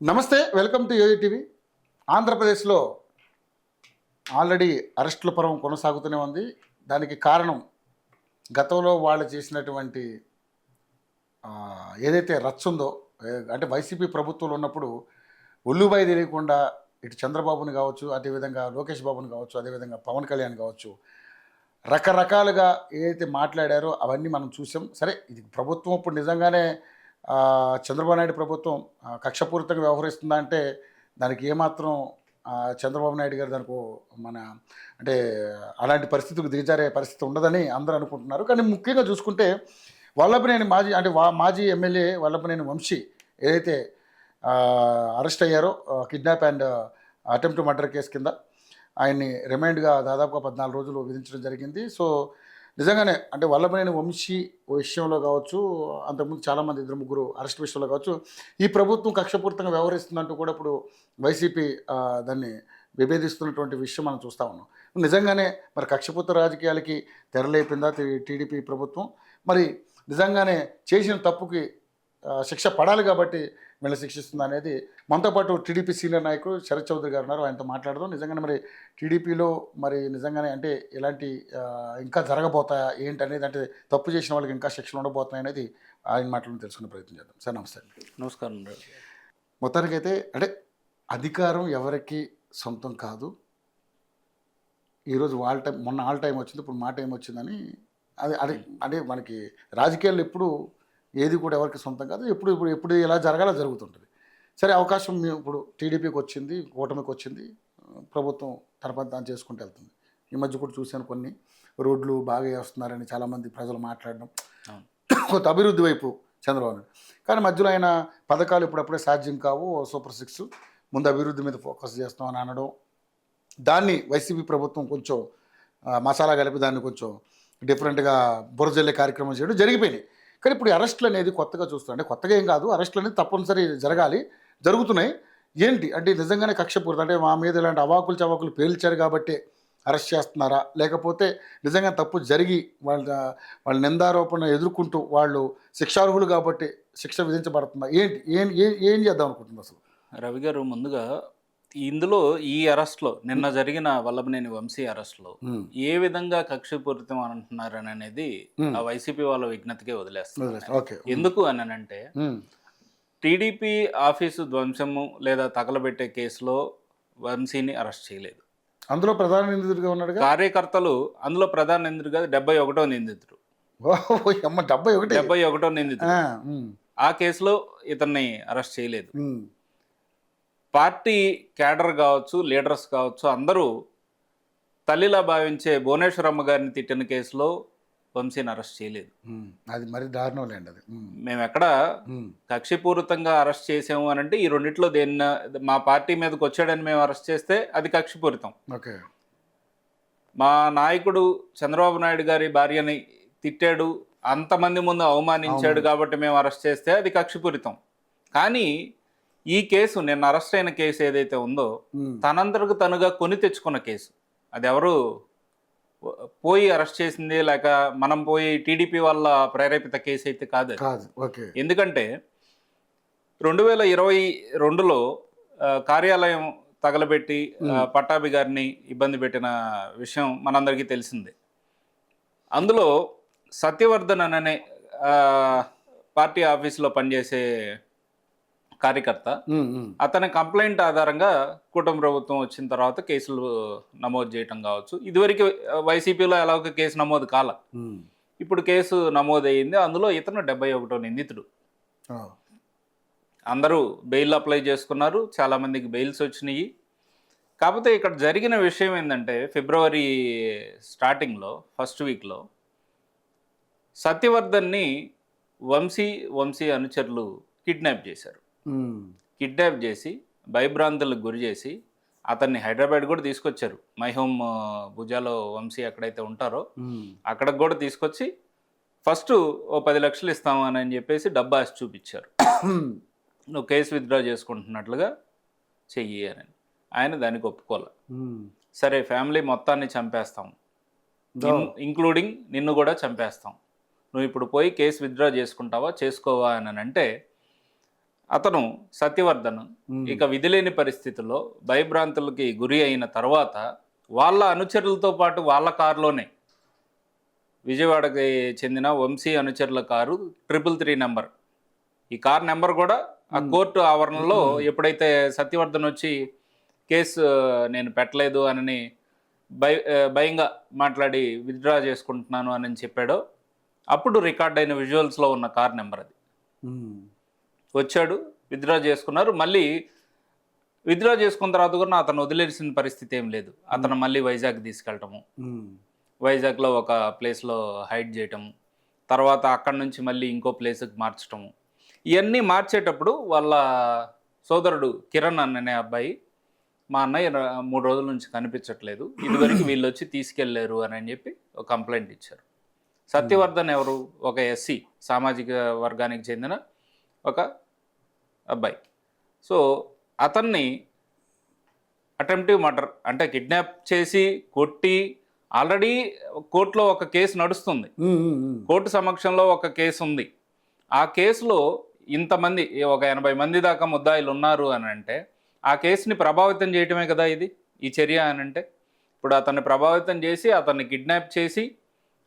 నమస్తే, welcome to yo-yo TV. ఆంధ్రప్రదేశ్లో already అరెస్టుల పర్వం కొనసాగుతూనే ఉంది. దానికి కారణం గతంలో వాళ్ళు చేసినటువంటి ఏదైతే రచ్చుందో, అంటే వైసీపీ ప్రభుత్వంలో ఉన్నప్పుడు ఒళ్ళుబాయి తెలియకుండా ఇటు చంద్రబాబుని కావచ్చు, అదేవిధంగా లోకేష్ బాబుని కావచ్చు, అదేవిధంగా పవన్ కళ్యాణ్ కావచ్చు, రకరకాలుగా ఏదైతే మాట్లాడారో అవన్నీ మనం చూసాం. సరే, ఇది ప్రభుత్వం ఇప్పుడు నిజంగానే చంద్రబాబు నాయుడు ప్రభుత్వం కక్షపూరితంగా వ్యవహరిస్తుందా అంటే దానికి ఏమాత్రం చంద్రబాబు నాయుడు గారు దానికి మన అంటే అలాంటి పరిస్థితికి దిగజారే పరిస్థితి ఉండదని అందరూ అనుకుంటున్నారు. కానీ ముఖ్యంగా చూసుకుంటే వల్లభనేని మాజీ అంటే మాజీ ఎమ్మెల్యే వల్లభనేని వంశీ ఏదైతే అరెస్ట్ అయ్యారో kidnap and attempt murder case కింద ఆయన్ని రిమైండ్గా దాదాపుగా 14 రోజులు విధించడం జరిగింది. సో నిజంగానే అంటే వల్లభనేని వంశీ విషయంలో కావచ్చు, అంతకుముందు చాలామంది 2-3 అరెస్ట్ విషయంలో కావచ్చు, ఈ ప్రభుత్వం కక్షపూరితంగా వ్యవహరిస్తుందంటూ కూడా ఇప్పుడు వైసీపీ దాన్ని విభేదిస్తున్నటువంటి విషయం మనం చూస్తూ ఉన్నాం. నిజంగానే మరి కక్షపూరిత రాజకీయాలకి తెరలేపిందా టీడీపీ ప్రభుత్వం? మరి నిజంగానే చేసిన తప్పుకి శిక్ష పడాలి కాబట్టి వీళ్ళని శిక్షిస్తుంది అనేది మనతో పాటు టీడీపీ సీనియర్ నాయకుడు శరత్ చౌదరి గారు ఉన్నారు. ఆయనతో మాట్లాడదాం. నిజంగానే మరి టీడీపీలో మరి నిజంగానే అంటే ఇలాంటి ఇంకా జరగబోతాయా ఏంటి అనేది, అంటే తప్పు చేసిన వాళ్ళకి ఇంకా శిక్షలు ఉండబోతున్నాయి అనేది ఆయన మాటలను తెలుసుకునే ప్రయత్నం చేద్దాం. సార్ నమస్తే. నమస్కారం. మొత్తానికైతే అంటే అధికారం ఎవరికి సొంతం కాదు. ఈరోజు వాళ్ళ టైం, మొన్న వాళ్ళ టైం వచ్చింది, ఇప్పుడు మా టైం వచ్చిందని అది అది అంటే మనకి రాజకీయాల్లో ఎప్పుడు ఏది కూడా ఎవరికి సొంతం కాదు. ఎప్పుడు ఎలా జరగాలో జరుగుతుంటుంది. సరే, అవకాశం ఇప్పుడు టీడీపీకి వచ్చింది, కూటమికి వచ్చింది, ప్రభుత్వం తన పని తాను చేసుకుంటూ వెళ్తుంది. ఈ మధ్య కూడా చూశాను కొన్ని రోడ్లు బాగా వేస్తున్నారని చాలామంది ప్రజలు మాట్లాడడం, కొంత అభివృద్ధి వైపు చంద్రబాబు నాయుడు. కానీ మధ్యలో ఆయన పథకాలు ఇప్పుడప్పుడే సాధ్యం కావు, సూపర్ 6 ముందు అభివృద్ధి మీద ఫోకస్ చేస్తామని అనడం, దాన్ని వైసీపీ ప్రభుత్వం కొంచెం మసాలా కలిపి దాన్ని కొంచెం డిఫరెంట్గా బురజల్లే కార్యక్రమం చేయడం జరిగిపోయినాయి. కానీ ఇప్పుడు అరెస్టులు అనేది కొత్తగా చూస్తాం. అంటే కొత్తగా ఏం కాదు, అరెస్టులు అనేది తప్పనిసరి జరగాలి, జరుగుతున్నాయి. ఏంటి అంటే నిజంగానే కక్షపూరిత అంటే మా మీద ఇలాంటి అవాకులు చవాకులు పేల్చారు కాబట్టి అరెస్ట్ చేస్తున్నారా, లేకపోతే నిజంగా తప్పు జరిగి వాళ్ళ నిందారోపణ ఎదుర్కొంటూ వాళ్ళు శిక్షార్హులు కాబట్టి శిక్ష విధించబడుతుందా, ఏంటి ఏం చేద్దాం అనుకుంటుంది అసలు? రవి గారు, ముందుగా ఇందులో ఈ అరెస్ట్లో నిన్న జరిగిన వల్లభనేని వంశీ అరెస్ట్లో ఏ విధంగా కక్షపూరితం అంటున్నారని అనేది ఆ వైసీపీ వాళ్ళ విజ్ఞతకే వదిలేస్తారు. ఎందుకు అని అంటే టీడీపీ ఆఫీసు ధ్వంసము లేదా తగలబెట్టే కేసులో వంశీని అరెస్ట్ చేయలేదు. అందులో ప్రధాన నిందితుడిగా ఉన్నాడు కార్యకర్తలు, అందులో ప్రధాన నిందితుడు 71వ నిందితుడు. 71వ నిందితుడు. ఆ కేసులో ఇతన్ని అరెస్ట్ చేయలేదు. పార్టీ క్యాడర్ కావచ్చు, లీడర్స్ కావచ్చు, అందరూ తల్లిలా భావించే భువనేశ్వరమ్మ గారిని తిట్టిన కేసులో వంశీని అరెస్ట్ చేయలేదు. అది మరి దారుణం లేండి. అది మేము ఎక్కడ కక్షపూరితంగా అరెస్ట్ చేసాము అని అంటే ఈ రెండిట్లో దేన్న మా పార్టీ మీదకి వచ్చాడని మేము అరెస్ట్ చేస్తే అది కక్షపూరితం. ఓకే, మా నాయకుడు చంద్రబాబు నాయుడు గారి భార్యని తిట్టాడు, అంతమంది ముందు అవమానించాడు కాబట్టి మేము అరెస్ట్ చేస్తే అది కక్షపూరితం. కానీ ఈ కేసు, నిన్న అరెస్ట్ అయిన కేసు ఏదైతే ఉందో తనంతరకు తనుగా కొని తెచ్చుకున్న కేసు. అది ఎవరు పోయి అరెస్ట్ చేసింది, లేక మనం పోయి టీడీపీ వల్ల ప్రేరేపిత కేసు అయితే కాదు. ఎందుకంటే 2022లో కార్యాలయం తగలబెట్టి పట్టాభి గారిని ఇబ్బంది పెట్టిన విషయం మనందరికీ తెలిసిందే. అందులో సత్యవర్ధన్ అనే పార్టీ ఆఫీసులో పనిచేసే కార్యకర్త, అతని కంప్లైంట్ ఆధారంగా కూటమి ప్రభుత్వం వచ్చిన తర్వాత కేసులు నమోదు చేయటం కావచ్చు. ఇదివరకు వైసీపీలో ఎలా ఒక కేసు నమోదు కాల, ఇప్పుడు కేసు నమోదయ్యింది. అందులో ఇతను 71వ నిందితుడు. అందరూ బెయిల్ అప్లై చేసుకున్నారు, చాలామందికి బెయిల్స్ వచ్చినాయి. కాకపోతే ఇక్కడ జరిగిన విషయం ఏంటంటే ఫిబ్రవరి స్టార్టింగ్లో ఫస్ట్ వీక్లో సత్యవర్ధన్ని వంశీ అనుచరులు కిడ్నాప్ చేశారు. కిడ్నాప్ చేసి భయభ్రాంతులకు గురి చేసి అతన్ని హైదరాబాద్ కూడా తీసుకొచ్చారు. మై హోమ్ భుజాలో వంశీ ఎక్కడైతే ఉంటారో అక్కడికి కూడా తీసుకొచ్చి ఫస్ట్ 10 లక్షలు ఇస్తాము అని చెప్పేసి డబ్బా ఆశ చూపించారు. నువ్వు కేసు విత్డ్రా చేసుకుంటున్నట్లుగా చెయ్యి అని. ఆయన దానికి ఒప్పుకోలే. సరే, ఫ్యామిలీ మొత్తాన్ని చంపేస్తాం, ఇంక్లూడింగ్ నిన్ను కూడా చంపేస్తాం, నువ్వు ఇప్పుడు పోయి కేసు విత్డ్రా చేసుకుంటావా, చేసుకోవా అని అంటే అతను సత్యవర్ధన్ ఇక విధిలేని పరిస్థితుల్లో భయభ్రాంతులకి గురి అయిన తర్వాత వాళ్ళ అనుచరులతో పాటు వాళ్ళ కారులోనే విజయవాడకి చెందిన వంశీ అనుచరుల కారు 333 నెంబర్, ఈ కార్ నెంబర్ కూడా ఆ కోర్టు ఆవరణలో ఎప్పుడైతే సత్యవర్ధన్ వచ్చి కేసు నేను పెట్టలేదు అని భయంగా మాట్లాడి విత్డ్రా చేసుకుంటున్నాను అని చెప్పాడో అప్పుడు రికార్డ్ అయిన విజువల్స్లో ఉన్న కార్ నెంబర్ అది. వచ్చాడు, విత్డ్రా చేసుకున్నారు. మళ్ళీ విత్డ్రా చేసుకున్న తర్వాత కూడా అతను వదిలేసిన పరిస్థితి ఏం లేదు. అతను మళ్ళీ వైజాగ్ తీసుకెళ్ళటము, వైజాగ్లో ఒక ప్లేస్లో హైడ్ చేయటము, తర్వాత అక్కడి నుంచి మళ్ళీ ఇంకో ప్లేస్కి మార్చటము, ఇవన్నీ మార్చేటప్పుడు వాళ్ళ సోదరుడు కిరణ్ అనే అబ్బాయి మా అన్నయ్య 3 రోజుల నుంచి కనిపించట్లేదు, ఇదివరకు వీళ్ళు వచ్చి తీసుకెళ్లారు అని చెప్పి ఒక కంప్లైంట్ ఇచ్చారు. సత్యవర్ధన్ ఎవరు? ఒక ఎస్సీ సామాజిక వర్గానికి చెందిన ఒక అబ్బాయి. సో అతన్ని అటెంప్టివ్ మర్డర్ అంటే కిడ్నాప్ చేసి కొట్టి ఆల్రెడీ కోర్టులో ఒక కేసు నడుస్తుంది, కోర్టు సమక్షంలో ఒక కేసు ఉంది. ఆ కేసులో ఇంతమంది ఒక 80 మంది దాకా ముద్దాయిలు ఉన్నారు అని అంటే ఆ కేసుని ప్రభావితం చేయటమే కదా ఇది ఈ చర్య అని అంటే. ఇప్పుడు అతన్ని ప్రభావితం చేసి అతన్ని కిడ్నాప్ చేసి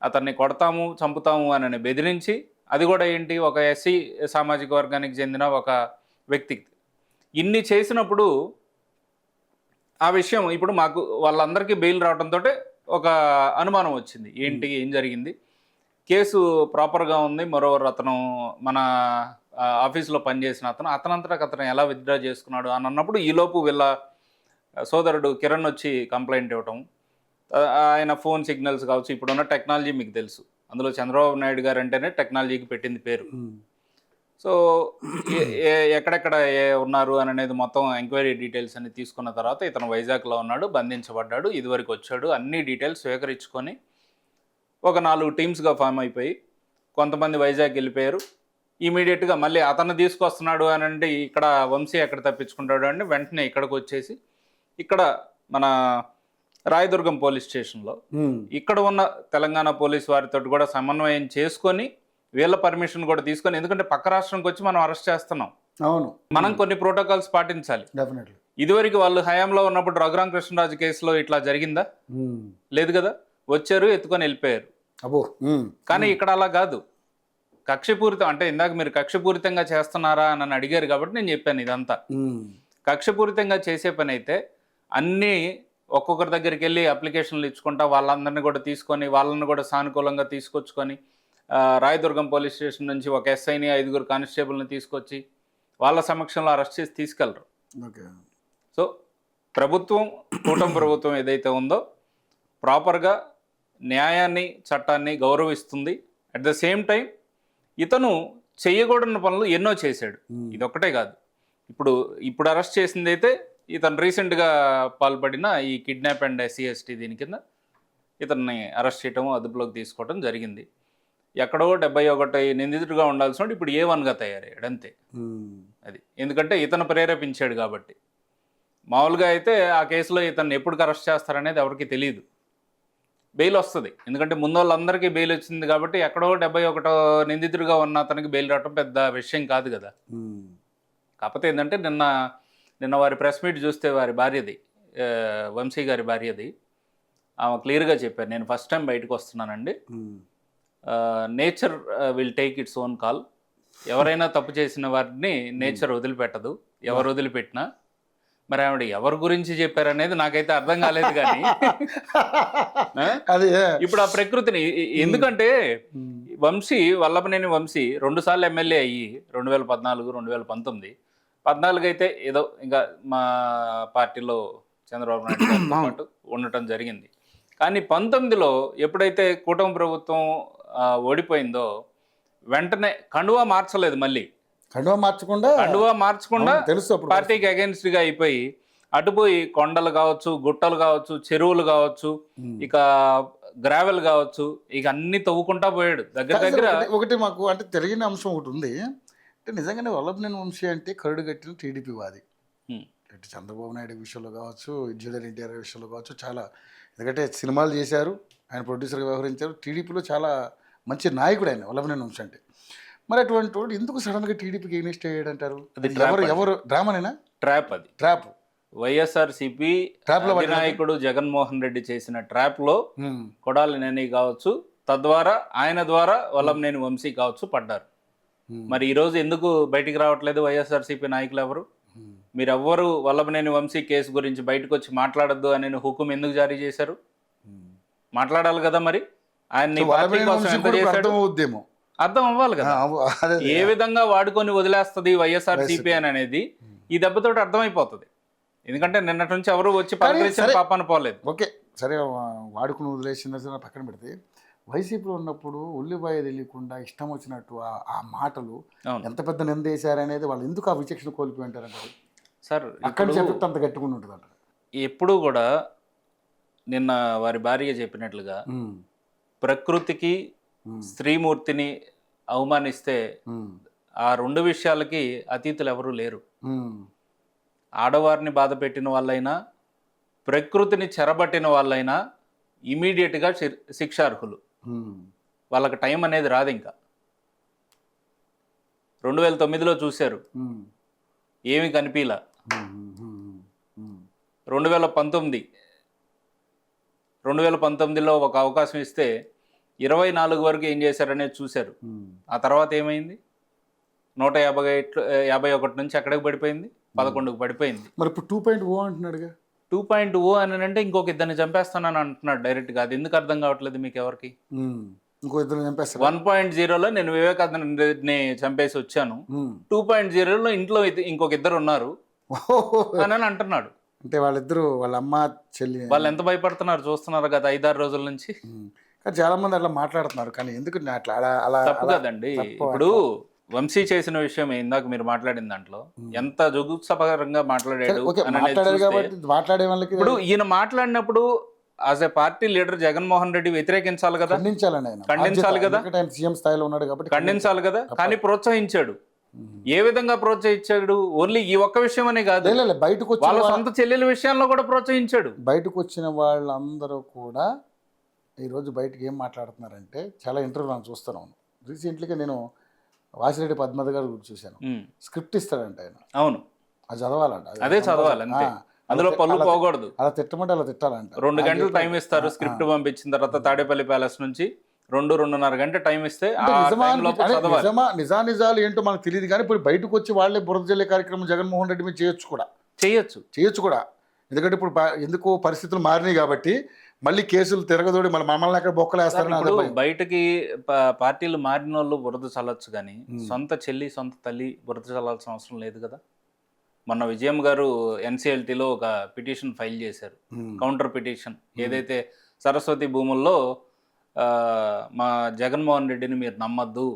అతన్ని కొడతాము చంపుతాము అని బెదిరించి, అది కూడా ఏంటి ఒక ఎస్సీ సామాజిక వర్గానికి చెందిన ఒక వ్యక్తికి ఇన్ని చేసినప్పుడు ఆ విషయం ఇప్పుడు మాకు వాళ్ళందరికీ బెయిల్ రావడంతో ఒక అనుమానం వచ్చింది, ఏంటి ఏం జరిగింది, కేసు ప్రాపర్గా ఉంది. మరోవర్ అతను మన ఆఫీస్లో పనిచేసిన అతనంతటా అతను ఎలా విత్డ్రా చేసుకున్నాడు అని అన్నప్పుడు ఈలోపు వీళ్ళ సోదరుడు కిరణ్ వచ్చి కంప్లైంట్ ఇవ్వటం, ఆయన ఫోన్ సిగ్నల్స్ కావచ్చు, ఇప్పుడున్న టెక్నాలజీ మీకు తెలుసు, అందులో చంద్రబాబు నాయుడు గారు అంటేనే టెక్నాలజీకి పెట్టింది పేరు. సో ఎక్కడెక్కడ ఉన్నారు అని అనేది మొత్తం ఎంక్వైరీ డీటెయిల్స్ అన్ని తీసుకున్న తర్వాత ఇతను వైజాగ్లో ఉన్నాడు, బంధించబడ్డాడు, ఇదివరకు వచ్చాడు, అన్ని డీటెయిల్స్ స్వీకరించుకొని ఒక 4 టీమ్స్గా ఫామ్ అయిపోయి కొంతమంది వైజాగ్ వెళ్ళిపోయారు. ఇమీడియట్గా మళ్ళీ అతను తీసుకొస్తున్నాడు అని అంటే ఇక్కడ వంశీ ఎక్కడ తప్పించుకుంటాడు అంటే వెంటనే ఇక్కడికి వచ్చేసి ఇక్కడ మన రాయదుర్గం పోలీస్ స్టేషన్లో ఇక్కడ ఉన్న తెలంగాణ పోలీస్ వారితో కూడా సమన్వయం చేసుకొని వీళ్ళ పర్మిషన్ కూడా తీసుకొని, ఎందుకంటే పక్క రాష్ట్రంకి వచ్చి మనం అరెస్ట్ చేస్తున్నాం, అవును, మనం కొన్ని ప్రోటోకాల్స్ పాటించాలి. డెఫినెట్లీ ఇదివరకు వాళ్ళు హయాంలో ఉన్నప్పుడు రఘురాం కృష్ణరాజు కేసులో ఇట్లా జరిగిందా? లేదు కదా, వచ్చారు ఎత్తుకొని వెళ్ళిపోయారు. కానీ ఇక్కడ అలా కాదు, కక్షపూరితం అంటే ఇందాక మీరు కక్షపూరితంగా చేస్తున్నారా అని అడిగారు కాబట్టి నేను చెప్పాను. ఇదంతా కక్షపూరితంగా చేసే పని అయితే అన్నీ ఒక్కొక్కరి దగ్గరికి వెళ్ళి అప్లికేషన్లు ఇచ్చుకుంటా వాళ్ళందరినీ కూడా తీసుకొని వాళ్ళని కూడా సానుకూలంగా తీసుకొచ్చుకొని రాయదుర్గం పోలీస్ స్టేషన్ నుంచి ఒక ఎస్ఐని 5 కానిస్టేబుల్ని తీసుకొచ్చి వాళ్ళ సమక్షంలో అరెస్ట్ చేసి తీసుకెళ్ళరు. సో ప్రభుత్వం, కూటమి ప్రభుత్వం ఏదైతే ఉందో ప్రాపర్గా న్యాయాన్ని చట్టాన్ని గౌరవిస్తుంది. అట్ ద సేమ్ టైం ఇతను చేయకూడని పనులు ఎన్నో చేశాడు, ఇదొక్కటే కాదు. ఇప్పుడు అరెస్ట్ చేసింది అయితే ఇతను రీసెంట్గా పాల్పడిన ఈ కిడ్నాప్ అండ్ SC/ST దీని కింద ఇతన్ని అరెస్ట్ చేయటం, అదుపులోకి తీసుకోవడం జరిగింది. ఎక్కడో 71 నిందితుడిగా ఉండాల్సిన ఇప్పుడు A1గా తయారయ్యాడు అంతే. అది ఎందుకంటే ఇతను ప్రేరేపించాడు కాబట్టి. మామూలుగా అయితే ఆ కేసులో ఇతన్ని ఎప్పుడు అరెస్ట్ చేస్తారనేది ఎవరికి తెలియదు, బెయిల్ వస్తుంది. ఎందుకంటే ముందు వాళ్ళందరికీ బెయిల్ వచ్చింది కాబట్టి ఎక్కడో 71 నిందితుడిగా ఉన్న అతనికి బెయిల్ రావడం పెద్ద విషయం కాదు కదా. కాకపోతే ఏంటంటే నిన్న వారి ప్రెస్ మీట్ చూస్తే వారి భార్యది, వంశీ గారి భార్యది, ఆమె క్లియర్గా చెప్పారు, నేను ఫస్ట్ టైం బయటకు వస్తున్నానండి, nature will take its own call, ఎవరైనా తప్పు చేసిన వారిని నేచర్ వదిలిపెట్టదు, ఎవరు వదిలిపెట్టినా. మరి ఆవిడ ఎవరి గురించి చెప్పారనేది నాకైతే అర్థం కాలేదు. కానీ ఇప్పుడు ఆ ప్రకృతిని, ఎందుకంటే వంశీ వల్లభనేని వంశీ 2 సార్లు ఎమ్మెల్యే అయ్యి 2014, 2019, 14 అయితే ఏదో ఇంకా మా పార్టీలో చంద్రబాబు నాయుడు గారితో పాటు ఉండటం జరిగింది. కానీ 19లో ఎప్పుడైతే కూటమి ప్రభుత్వం ఓడిపోయిందో వెంటనే కండువా మార్చలేదు, మళ్ళీ కండువా మార్చకుండా తెలుసు పార్టీకి అగెన్స్ట్ గా అయిపోయి అటుపోయి కొండలు కావచ్చు, గుట్టలు కావచ్చు, చెరువులు కావచ్చు, ఇక గ్రావెల్ కావచ్చు, ఇక అన్ని తవ్వుకుంటా పోయాడు. దగ్గర ఒకటి మాకు అంటే తెలియని అంశం ఒకటి ఉంది, అంటే నిజంగానే వల్లభనేని వంశీ అంటే కరుడు కట్టిన టీడీపీ వాది. అంటే చంద్రబాబు నాయుడు విషయంలో కావచ్చు, జూనియర్ ఎన్టీఆర్ విషయంలో కావచ్చు, చాలా, ఎందుకంటే సినిమాలు చేశారు, ఆయన ప్రొడ్యూసర్గా వ్యవహరించారు, టీడీపీలో చాలా మంచి నాయకుడు ఆయన వల్లభనేని వంశీ అంటే. మరి అటువంటి వాడు ఎందుకు సడన్గా టీడీపీకి ఎగ్నెస్ట్ అయ్యాడంటారు? అది ఎవరు డ్రామానేనా? ట్రాప్ అది. ట్రాప్. వైఎస్ఆర్సీపీ ట్రాప్లో అధినాయకుడు జగన్మోహన్ రెడ్డి చేసిన ట్రాప్లో కొడాలి నాని కావచ్చు, తద్వారా ఆయన ద్వారా వల్లంనేని వంశీ కావచ్చు పడ్డారు. మరి ఈరోజు ఎందుకు బయటికి రావట్లేదు వైఎస్ఆర్సీపీ నాయకులు ఎవరు? మీరెవ్వరు వల్లంనేని వంశీ కేసు గురించి బయటకు వచ్చి మాట్లాడద్దు అనే హుకుం ఎందుకు జారీ చేశారు? మాట్లాడాలి కదా. మరి ఆయన్ని పార్టీ కోసం ఎంత చేశాడు అర్థం అవ్వాలి కదా. ఏ విధంగా వాడుకొని వదిలేస్తుంది వైఎస్ఆర్సీపీ అనేది ఈ దెబ్బతోటి అర్థమైపోతుంది. ఎందుకంటే నిన్నటి నుంచి ఎవరు వచ్చి పలకరించిన పాపాన పోలేదు. ఓకే సరే, వాడుకుని వదిలేసిన పక్కన పెడితే వైసీపీలో ఉన్నప్పుడు ఉల్లిపాయ తెలియకుండా ఇష్టం వచ్చినట్టు ఆ మాటలు ఎంత పెద్ద నింద వేశారనేది వాళ్ళు ఎందుకు ఆ విచక్షణ కోల్పోయి ఉంటారంటారు సార్? అక్కడి నుంచి ఎఫెక్ట్ అంత గట్టుకుని ఉంటుంది అంటారు. ఎప్పుడూ కూడా నిన్న వారి భార్య చెప్పినట్లుగా ప్రకృతికి స్త్రీమూర్తిని అవమానిస్తే ఆ రెండు విషయాలకి అతీతులు ఎవరూ లేరు. ఆడవారిని బాధ పెట్టిన వాళ్ళైనా ప్రకృతిని చెరబట్టిన వాళ్ళైనా ఇమీడియట్గా శిక్షార్హులు. వాళ్ళకి టైం అనేది రాదు. ఇంకా 2009లో చూశారు, ఏమి కనిపించలా. 2019లో ఒక అవకాశం ఇస్తే 24 వరకు ఏం చేశారనేది చూశారు. ఆ తర్వాత ఏమైంది? 151 నుంచి ఎక్కడికి పడిపోయింది? 11కు పడిపోయింది. మరి ఇప్పుడు 2.0 అంటున్నాడుగా. 2.0 అని అంటే ఇంకొక ఇద్దరిని చంపేస్తానని అంటున్నాడు డైరెక్ట్గా. అది ఎందుకు అర్థం కావట్లేదు మీకు ఎవరికి? ఇంకో ఇద్దరు చంపేస్తారు. 1.0లో నేను వివేకానందని చంపేసి వచ్చాను, 2.0లో ఇంట్లో ఇంకొక ఇద్దరు ఉన్నారు అని అంటున్నాడు. అంటే వాళ్ళిద్దరు వాళ్ళ అమ్మ చెల్లి. వాళ్ళు ఎంత భయపడుతున్నారు చూస్తున్నారు గత 5-6 రోజుల నుంచి. కానీ చాలా మంది అట్లా మాట్లాడుతున్నారు. కానీ ఎందుకు అట్లా అలా తప్పు కదండి. ఇప్పుడు వంశీ చేసిన విషయం ఇందాక మీరు మాట్లాడిన దాంట్లో ఎంత జుగుప్సకరంగా మాట్లాడాడు. ఇప్పుడు ఈయన మాట్లాడినప్పుడు as a party leader Jaganmohan Reddy వ్యతిరేకించాలి కదా, ఖండించాలి కదా, సీఎం స్థాయిలో ఉన్నాడు కాబట్టి ఖండించాలి కదా. కానీ ప్రోత్సహించాడు. ఏ విధంగా ప్రోత్సహించాడు? ఓన్లీ ఈ ఒక్క విషయం అనే కాదు, బయటకు వాళ్ళ సొంత చెల్లెల విషయంలో కూడా ప్రోత్సహించాడు. బయటకు వచ్చిన వాళ్ళందరూ కూడా ఈరోజు బయటకు ఏం మాట్లాడుతున్నారంటే, చాలా ఇంటర్వ్యూ నేను చూస్తున్నాను. రీసెంట్లీగా నేను వాసిరెడ్డి పద్మనాథ్ గారు చూశాను. స్క్రిప్ట్ ఇస్తాడంట ఆయన. అవును, అది చదవాలంట. అదే చదవాలి అంతే, అందులో పళ్ళు పోకూడదు. అలా తిట్టమంటే అలా తిట్టాలంట. 2 గంటలు టైం ఇస్తారు స్క్రిప్ట్ పంపించిన తర్వాత. తాడేపల్లి ప్యాలెస్ నుంచి 2-2.5 గంట టైం ఇస్తే నిజాలు ఏంటో మనకు తెలియదు. కానీ ఇప్పుడు బయటకు వచ్చి వాళ్ళే బురద జల్లే కార్యక్రమం జగన్మోహన్ రెడ్డి మీద చేయొచ్చు కూడా. ఎందుకంటే ఇప్పుడు ఎందుకో పరిస్థితులు మారినాయి కాబట్టి మళ్ళీ కేసులు తిరగదోడి మమ్మల్ని అక్కడ బొక్కలు వేస్తారని. బయటకి పార్టీలు మారిన వాళ్ళు బురద చల్లొచ్చు, కానీ సొంత చెల్లి సొంత తల్లి బురద చల్లాల్సిన అవసరం లేదు కదా. మొన్న విజయం గారు ఎన్సిఎల్టీలో ఒక పిటిషన్ ఫైల్ చేశారు, కౌంటర్ పిటిషన్. ఏదైతే సరస్వతి భూముల్లో మా జగన్మోహన్ రెడ్డిని మీరు నమ్మద్దు,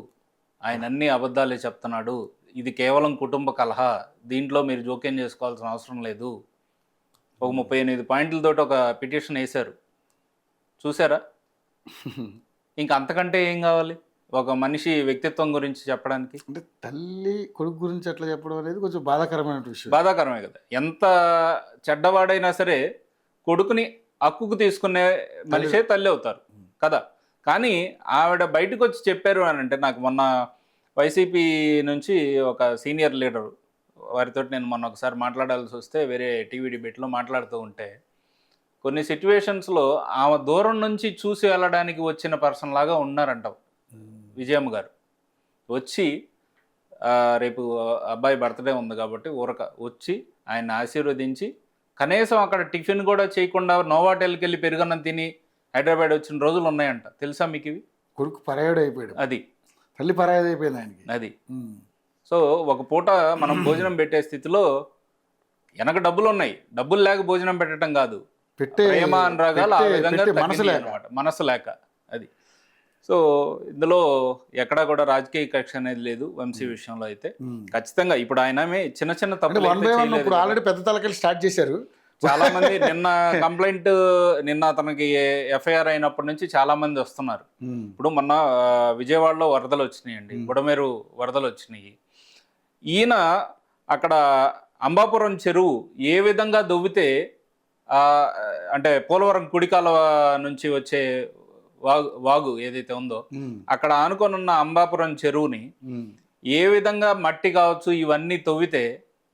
ఆయన అన్ని అబద్ధాలే చెప్తున్నాడు, ఇది కేవలం కుటుంబ కలహ, దీంట్లో మీరు జోక్యం చేసుకోవాల్సిన అవసరం లేదు, ఒక 38 పాయింట్లతోటి ఒక పిటిషన్ వేశారు. చూసారా? ఇంకా అంతకంటే ఏం కావాలి ఒక మనిషి వ్యక్తిత్వం గురించి చెప్పడానికి? అంటే తల్లి కొడుకు గురించి అట్లా చెప్పడం అనేది కొంచెం బాధాకరమైన విషయం. బాధాకరమే కదా. ఎంత చెడ్డవాడైనా సరే కొడుకుని హక్కుకు తీసుకునే మనిషే తల్లి అవుతారు కదా. కానీ ఆవిడ బయటకు వచ్చి చెప్పారు అని అంటే, నాకు మొన్న వైసీపీ నుంచి ఒక సీనియర్ లీడరు, వారితో నేను మొన్న ఒకసారి మాట్లాడాల్సి వస్తే వేరే టీవీ డిబేట్లో మాట్లాడుతూ ఉంటే, కొన్ని సిచ్యువేషన్స్లో ఆమె దూరం నుంచి చూసి వెళ్ళడానికి వచ్చిన పర్సన్ లాగా ఉన్నారంట విజయమ్మ గారు. వచ్చి రేపు అబ్బాయి బర్త్డే ఉంది కాబట్టి వచ్చి ఆయన ఆశీర్వదించి కనీసం అక్కడ టిఫిన్ కూడా చేయకుండా నోవాటెల్కి వెళ్ళి పెరుగన్నం తిని హైదరాబాద్ వచ్చిన రోజులు ఉన్నాయంట. తెలుసా మీకు ఇవి? కొడుకు పరాయుడు అయిపోయాడు, అది తల్లి పరాయుడు అయిపోయింది ఆయనకి. అది సో ఒక పూట మనం భోజనం పెట్టే స్థితిలో వెనక డబ్బులు ఉన్నాయి, డబ్బులు లేక భోజనం పెట్టడం కాదు, ప్రేమ అనురాగాలు ఆ విధంగా అన్నమాట, మనసు లేక. అది సో ఇందులో ఎక్కడా కూడా రాజకీయ కక్ష అనేది లేదు వంశీ విషయంలో అయితే. ఖచ్చితంగా ఇప్పుడు ఆయన చిన్న చిన్న తప్పులు ఆల్రెడీ పెద్ద తలకెళ్ళి స్టార్ట్ చేశారు చాలా మంది. నిన్న కంప్లైంట్, నిన్న అతనికి ఎఫ్ఐఆర్ అయినప్పటి నుంచి చాలా మంది వస్తున్నారు. ఇప్పుడు మొన్న విజయవాడలో వరదలు వచ్చినాయండి, బుడమేరు వరదలు వచ్చినాయి. ఈయన అక్కడ అంబాపురం చెరువు ఏ విధంగా దొవ్వితే అంటే పోలవరం కుడికాలువ నుంచి వచ్చే వాగు ఏదైతే ఉందో ఉమ్, అక్కడ ఆనుకొనున్న అంబాపురం చెరువుని ఉమ్, ఏ విధంగా మట్టి కావచ్చు ఇవన్నీ తవ్వితే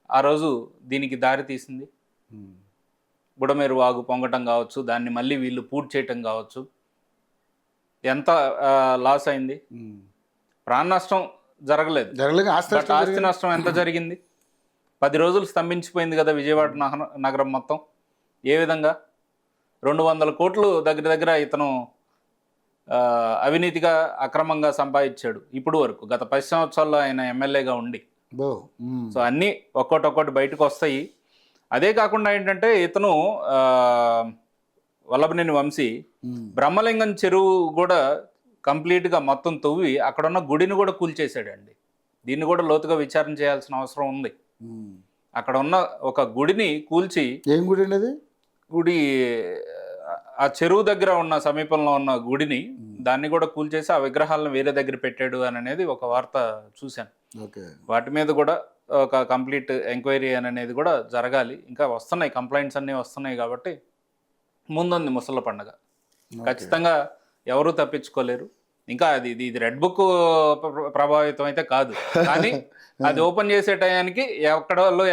ఆ రోజు దీనికి దారి తీసింది. ఉమ్. బుడమేరు వాగు పొంగటం కావచ్చు, దాన్ని మళ్ళీ వీళ్ళు పూర్తి చేయటం కావచ్చు, ఎంత లాస్ అయింది. ఉమ్. ప్రాణ నష్టం జరగలేదు, జరగలేదు, ఆస్తి బట్ ఆస్తి నష్టం ఎంత జరిగింది. 10 రోజులు స్తంభించిపోయింది కదా విజయవాడ నగరం మొత్తం. ఏ విధంగా 200 కోట్లు దగ్గర దగ్గర ఇతను అవినీతిగా అక్రమంగా సంపాదించాడు ఇప్పుడు వరకు, గత 10 సంవత్సరాల్లో ఆయన ఎమ్మెల్యేగా ఉండి. బో. ఉమ్, సో అన్నీ ఒక్కొక్కటి బయటకు వస్తాయి. అదే కాకుండా ఏంటంటే ఇతను వల్లభనేని వంశీ ఉమ్. బ్రహ్మలింగం చెరువు కూడా కంప్లీట్గా మొత్తం తవ్వి అక్కడ ఉన్న గుడిని కూడా కూల్చేశాడండి. దీన్ని కూడా లోతుగా విచారణ చేయాల్సిన అవసరం ఉంది. ఉమ్. అక్కడ ఉన్న ఒక గుడిని కూల్చి, ఏం గుడి అండి అది? గుడి ఆ చెరువు దగ్గర ఉన్న సమీపంలో ఉన్న గుడిని దాన్ని కూడా కూల్చేసి ఆ విగ్రహాలను వేరే దగ్గర పెట్టాడు అని అనేది ఒక వార్త చూశాను. ఓకే. వాటి మీద కూడా ఒక కంప్లీట్ ఎంక్వైరీ అనేది కూడా జరగాలి. ఇంకా వస్తున్నాయి, కంప్లైంట్స్ అన్నీ వస్తున్నాయి కాబట్టి ముందుంది ముసళ్ళ పండగ. ఖచ్చితంగా ఎవరూ తప్పించుకోలేరు. ఇంకా ఇది రెడ్ బుక్ ప్రభావితం అయితే కాదు, కానీ అది ఓపెన్ చేసే టయానికి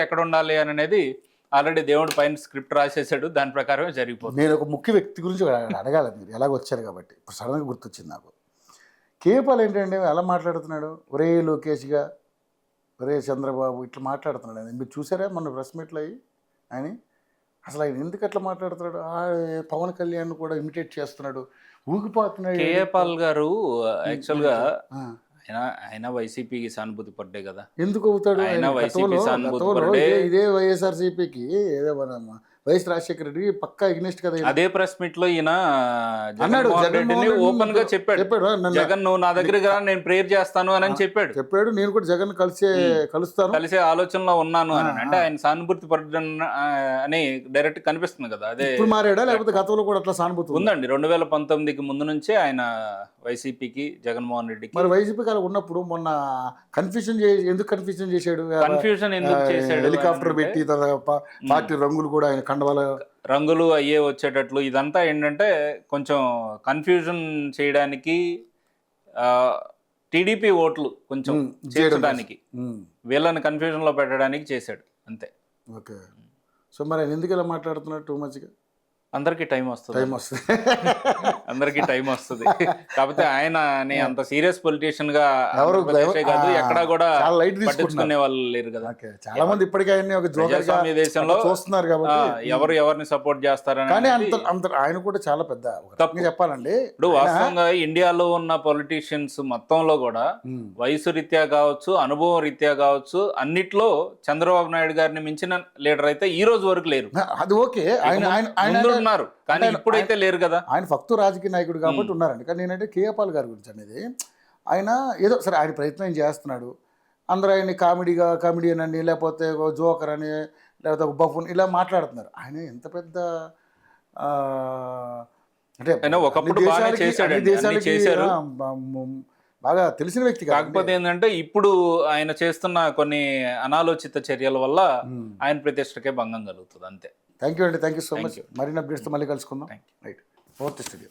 ఎక్కడ ఉండాలి అని అనేది ఆల్రెడీ దేవుడు పైన స్క్రిప్ట్ రాసేసాడు, దాని ప్రకారమే జరిగిపోతుంది. నేను ఒక ముఖ్య వ్యక్తి గురించి అడగాలి, మీరు ఎలాగ వచ్చారు కాబట్టి ఇప్పుడు సడన్గా గుర్తొచ్చింది నాకు. కేపాల్ ఏంటంటే ఎలా మాట్లాడుతున్నాడు, ఒరే లోకేష్గా, ఒరే చంద్రబాబు ఇట్లా మాట్లాడుతున్నాడు ఆయన. మీరు చూసారా మొన్న ప్రెస్ మీట్లో అయ్యి ఆయన? అసలు ఆయన ఎందుకు అట్లా మాట్లాడుతున్నాడు? పవన్ కళ్యాణ్ కూడా ఇమిటేట్ చేస్తున్నాడు, ఊగిపోతున్నాడు. కేపాల్ గారు యాక్చువల్గా ఆయన వైసీపీకి సానుభూతి పడ్డే కదా. ఎందుకు అవుతాడు? ఆయన వైసీపీ సానుభూతి పడ్డే. ఇదే వైఎస్ఆర్సీపీకి ఏదో మన వైఎస్ రాజశేఖర రెడ్డి పక్కా ఎగ్నెస్ట్ కదా. అదే ప్రెస్ మీట్ లో ఈయన అన్నాడు, ఓపెన్ గా చెప్పాడు, జగన్ నువ్వు నా దగ్గరికి రా, నేను ప్రేయర్ చేస్తాను అని చెప్పాడు. నేను కూడా జగన్ కలుస్తాను, కలిసే ఆలోచనలో ఉన్నాను అని. అంటే ఆయన సానుభూతి పడ్డ అని డైరెక్ట్ కనిపిస్తుంది కదా. అదే ఇప్పుడు మారాడా లేకపోతే గతంలో కూడా అట్లా సానుభూతి ఉందండి. 2019కి ముందు నుంచే ఆయన వైసీపీకి, జగన్మోహన్ రెడ్డికి. మరి వైసీపీకి అలా ఉన్నప్పుడు మొన్న ఎందుకు కన్ఫ్యూజన్ చేశాడు? కన్ఫ్యూజన్ ఎందుకు చేశాడు? హెలికాప్టర్ పెట్టి పార్టీ రంగులు కూడా ఆయన కండవాల రంగులు అయ్యే వచ్చేటట్లు ఇదంతా ఏంటంటే కొంచెం కన్ఫ్యూజన్ చేయడానికి, టీడీపీ ఓట్లు కొంచెం చేర్చడానికి, వీళ్ళని కన్ఫ్యూజన్ లో పెట్టడానికి చేశాడు అంతే. ఓకే. సో మరి ఆయన ఎందుకు ఇలా మాట్లాడుతున్నాడు టూ మచ్గా? అందరికి టైం వస్తుంది, అందరికి టైం వస్తుంది. కాకపోతే ఆయన అంత సీరియస్ పొలిటీషియన్ గా కాదు, ఎక్కడా కూడా పట్టించుకునే వాళ్ళు లేరు కదా. చాలా మంది ఇప్పటికే ప్రజాస్వామ్య దేశంలో చూస్తున్నారు కాబట్టి ఎవరిని సపోర్ట్ చేస్తారని. కానీ ఆయన కూడా చాలా పెద్ద తప్పు చెప్పాలండి. ఇప్పుడు వాస్తవంగా ఇండియాలో ఉన్న పొలిటీషియన్స్ మొత్తంలో కూడా వయసు రీత్యా కావచ్చు, అనుభవం రీత్యా కావచ్చు, అన్నిట్లో చంద్రబాబు నాయుడు గారిని మించిన లీడర్ అయితే ఈ రోజు వరకు లేరు. అది ఓకే, ఆయన ఉన్నారు కానీ ఇప్పుడైతే లేరు కదా. ఆయన ఫక్తు రాజకీయ నాయకుడు కాబట్టి ఉన్నారండి. కానీ నేనంటే కేపాల్ గారి గురించి అనేది, ఆయన ఏదో సరే ఆయన ప్రయత్నం చేస్తున్నాడు, అందరూ ఆయన్ని కామెడియన్ అని, లేకపోతే జోకర్ అని, లేకపోతే ఒక బఫూన్ ఇలా మాట్లాడుతున్నారు. ఆయన ఎంత పెద్ద అంటే ఒకప్పుడు దేశానికి బాగా తెలిసిన వ్యక్తి. కాకపోతే ఏంటంటే ఇప్పుడు ఆయన చేస్తున్న కొన్ని అనాలోచిత చర్యల వల్ల ఆయన ప్రతిష్టకే భంగం కలుగుతుంది అంతే. థ్యాంక్ యూ అండి, థ్యాంక్ యూ సో మచ్. మరిన్ని అప్డేట్స్తో మళ్ళీ కలుసుకుందాం. Right, fourth studio.